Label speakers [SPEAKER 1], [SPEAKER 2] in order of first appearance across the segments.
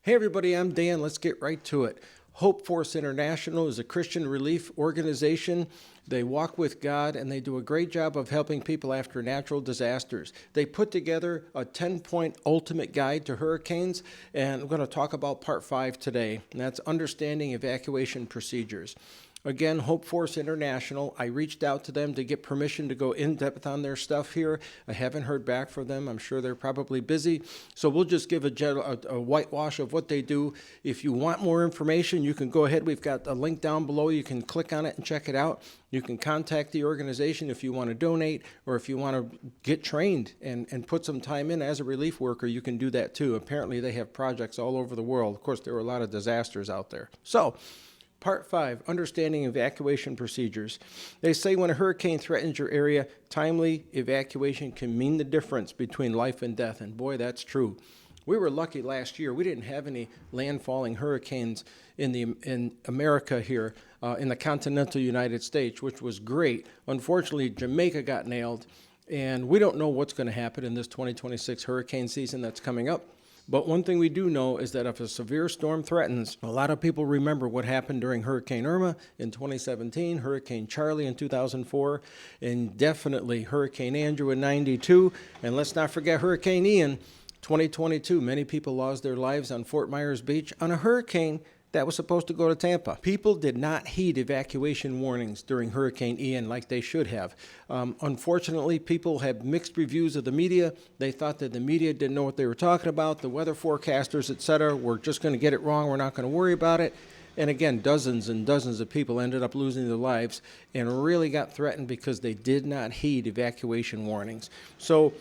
[SPEAKER 1] Hey everybody, I'm Dan. Let's get right to it. Hope Force International is a Christian relief organization. They walk with God and they do a great job of helping people after natural disasters. They put together a 10-point ultimate guide to hurricanes, and I'm going to talk about part 5 today, and that's understanding evacuation procedures. Again, Hope Force International, I reached out to them to get permission to go in depth on their stuff here. I haven't heard back from them. I'm sure they're probably busy. So we'll just give a whitewash of what they do. If you want more information, you can go ahead. We've got a link down below. You can click on it and check it out. You can contact the organization if you want to donate or if you want to get trained and put some time in as a relief worker. You can do that too. Apparently, they have projects all over the world. Of course, there are a lot of disasters out there. So, Part 5, Understanding Evacuation Procedures. They say when a hurricane threatens your area, timely evacuation can mean the difference between life and death. And boy, that's true. We were lucky last year. We didn't have any landfalling hurricanes in America here, in the continental United States, which was great. Unfortunately, Jamaica got nailed, and we don't know what's going to happen in this 2026 hurricane season that's coming up. But one thing we do know is that if a severe storm threatens, a lot of people remember what happened during Hurricane Irma in 2017, Hurricane Charlie in 2004, and definitely Hurricane Andrew in 92. And let's not forget Hurricane Ian, 2022. Many people lost their lives on Fort Myers Beach on a hurricane that was supposed to go to Tampa. People did not heed evacuation warnings during Hurricane Ian like they should have. Unfortunately, people have mixed reviews of the media. They thought that the media didn't know what they were talking about. The weather forecasters, etc., were just going to get it wrong. We're not going to worry about it. And again, dozens and dozens of people ended up losing their lives and really got threatened because they did not heed evacuation warnings. So,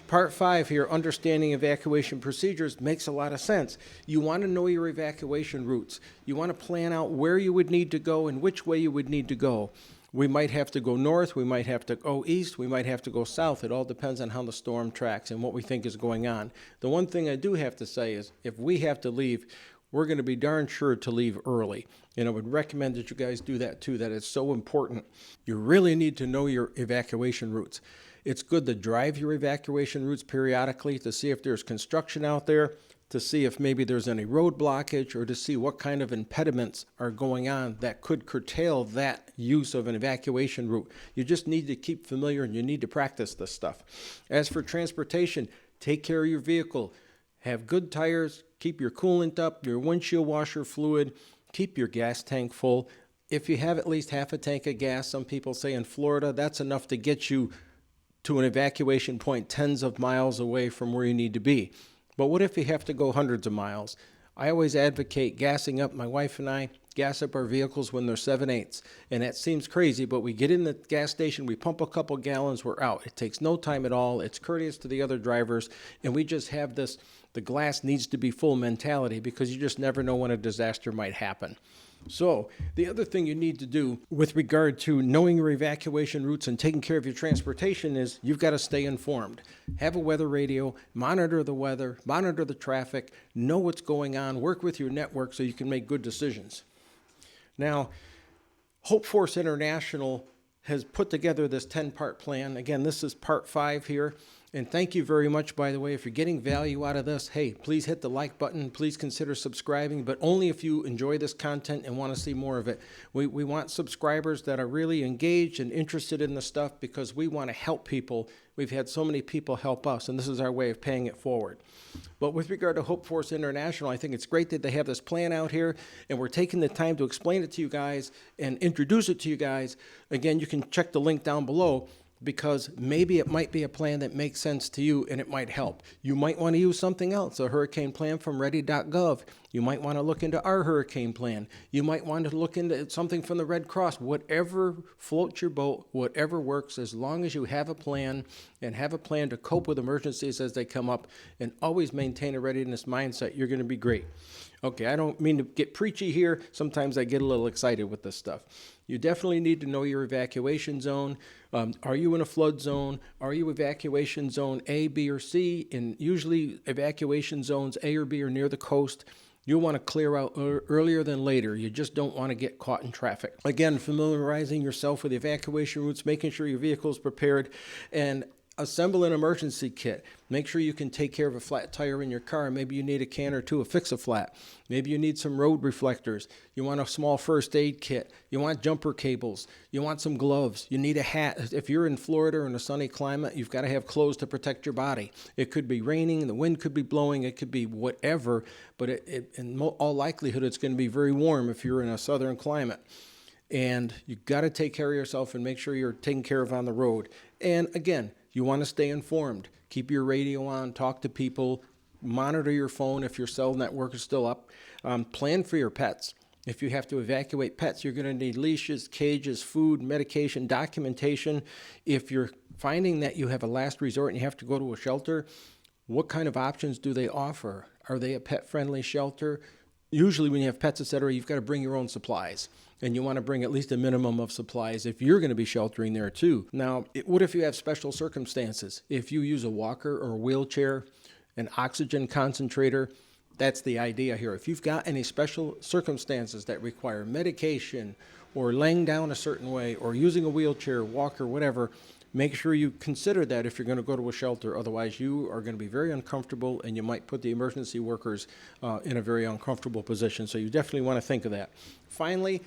[SPEAKER 1] Part 5 here, Understanding Evacuation Procedures, makes a lot of sense. You want to know your evacuation routes. You want to plan out where you would need to go and which way you would need to go. We might have to go north, we might have to go east, we might have to go south. It all depends on how the storm tracks and what we think is going on. The one thing I do have to say is if we have to leave, we're going to be darn sure to leave early. And I would recommend that you guys do that too. That is so important. You really need to know your evacuation routes. It's good to drive your evacuation routes periodically to see if there's construction out there, to see if maybe there's any road blockage, or to see what kind of impediments are going on that could curtail that use of an evacuation route. You just need to keep familiar and you need to practice this stuff. As for transportation, take care of your vehicle. Have good tires, keep your coolant up, your windshield washer fluid, keep your gas tank full. If you have at least half a tank of gas, some people say in Florida, that's enough to get you to an evacuation point tens of miles away from where you need to be. But what if you have to go hundreds of miles? I always advocate gassing up. My wife and I gas up our vehicles when they're 7/8. And that seems crazy, but we get in the gas station, we pump a couple gallons, we're out. It takes no time at all. It's courteous to the other drivers. And we just have this, the glass needs to be full mentality because you just never know when a disaster might happen. So the other thing you need to do with regard to knowing your evacuation routes and taking care of your transportation is you've got to stay informed. Have a weather radio, monitor the weather, monitor the traffic, know what's going on, work with your network so you can make good decisions. Now, Hope Force International has put together this 10-part plan. Again, this is part 5 here. And thank you very much, by the way. If you're getting value out of this, hey, please hit the like button. Please consider subscribing, but only if you enjoy this content and want to see more of it. We want subscribers that are really engaged and interested in the stuff because we want to help people. We've had so many people help us, and this is our way of paying it forward. But with regard to Hope Force International, I think it's great that they have this plan out here, and we're taking the time to explain it to you guys and introduce it to you guys. Again, you can check the link down below, because maybe it might be a plan that makes sense to you and it might help. You might want to use something else, a hurricane plan from ready.gov. You might want to look into our hurricane plan. You might want to look into something from the Red Cross. Whatever floats your boat, whatever works, as long as you have a plan and have a plan to cope with emergencies as they come up and always maintain a readiness mindset, you're going to be great. Okay, I don't mean to get preachy here. Sometimes I get a little excited with this stuff. You definitely need to know your evacuation zone. Are you in a flood zone? Are you evacuation zone A, B, or C? And usually evacuation zones A or B are near the coast. You'll want to clear out earlier than later. You just don't want to get caught in traffic. Again, familiarizing yourself with evacuation routes, making sure your vehicle is prepared. And Assemble an emergency kit. Make sure you can take care of a flat tire in your car. Maybe you need a can or two of Fix-A-Flat. Maybe you need some road reflectors. You want a small first aid kit. You want jumper cables. You want some gloves. You need a hat. If you're in Florida or in a sunny climate, you've got to have clothes to protect your body. It could be raining, the wind could be blowing, it could be whatever, but in all likelihood, it's going to be very warm if you're in a southern climate. And you've got to take care of yourself and make sure you're taken care of on the road. And again, you want to stay informed. Keep your radio on, talk to people, monitor your phone if your cell network is still up. Plan for your pets. If you have to evacuate pets, you're going to need leashes, cages, food, medication, documentation. If you're finding that you have a last resort and you have to go to a shelter, what kind of options do they offer? Are they a pet-friendly shelter? Usually when you have pets, etc., you've got to bring your own supplies. And you want to bring at least a minimum of supplies if you're going to be sheltering there too. Now, what if you have special circumstances? If you use a walker or a wheelchair, an oxygen concentrator, that's the idea here. If you've got any special circumstances that require medication or laying down a certain way or using a wheelchair, walker, whatever, make sure you consider that if you're going to go to a shelter. Otherwise, you are going to be very uncomfortable and you might put the emergency workers in a very uncomfortable position. So you definitely want to think of that. Finally,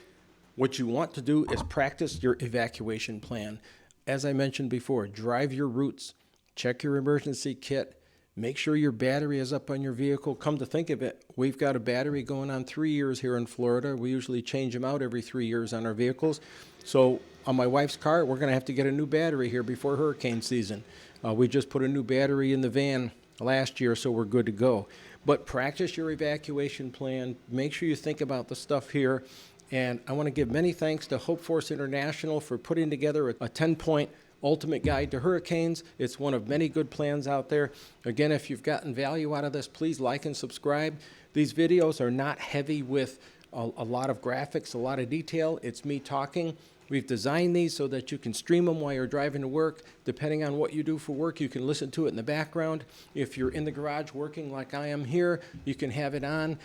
[SPEAKER 1] what you want to do is practice your evacuation plan. As I mentioned before, drive your routes, check your emergency kit, make sure your battery is up on your vehicle. Come to think of it, we've got a battery going on 3 years here in Florida. We usually change them out every 3 years on our vehicles. So on my wife's car, we're going to have to get a new battery here before hurricane season. We just put a new battery in the van last year, so we're good to go. But practice your evacuation plan. Make sure you think about the stuff here. And I want to give many thanks to Hope Force International for putting together a 10-point ultimate guide to hurricanes. It's one of many good plans out there. Again, if you've gotten value out of this, please like and subscribe. These videos are not heavy with a lot of graphics, a lot of detail. It's me talking. We've designed these so that you can stream them while you're driving to work. Depending on what you do for work, you can listen to it in the background. If you're in the garage working like I am here, you can have it on.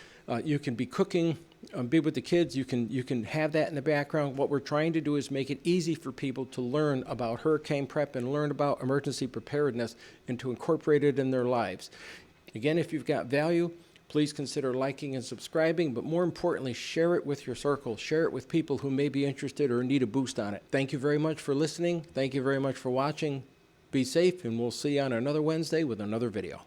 [SPEAKER 1] You can be cooking, be with the kids. You can have that in the background. What we're trying to do is make it easy for people to learn about hurricane prep and learn about emergency preparedness and to incorporate it in their lives. Again, if you've got value, please consider liking and subscribing, but more importantly, share it with your circle. Share it with people who may be interested or need a boost on it. Thank you very much for listening. Thank you very much for watching. Be safe, and we'll see you on another Wednesday with another video.